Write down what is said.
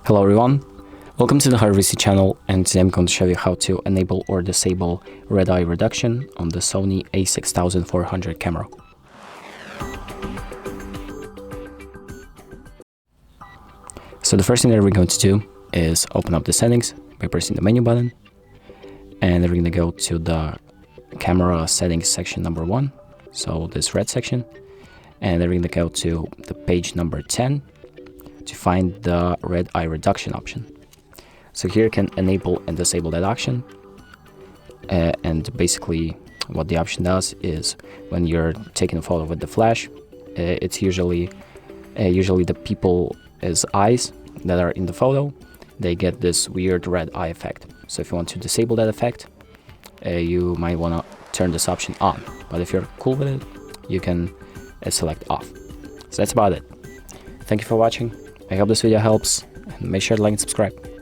Hello everyone, welcome to the HardReset channel, and today I'm going to show you how to enable or disable red eye reduction on the Sony A6400 camera. So the first thing that we're going to do is open up the settings by pressing the menu button, and then we're going to go to the camera settings section number 1, so this red section, and then we're going to go to the page number 10 to find the red eye reduction option. So here you can enable and disable that option, and basically what the option does is when you're taking a photo with the flash, it's usually the people's eyes that are in the photo, they get this weird red eye effect. So if you want to disable that effect, you might want to turn this option on, but if you're cool with it, you can select off. So that's about it. Thank you for watching. I hope this video helps, and make sure to like and subscribe.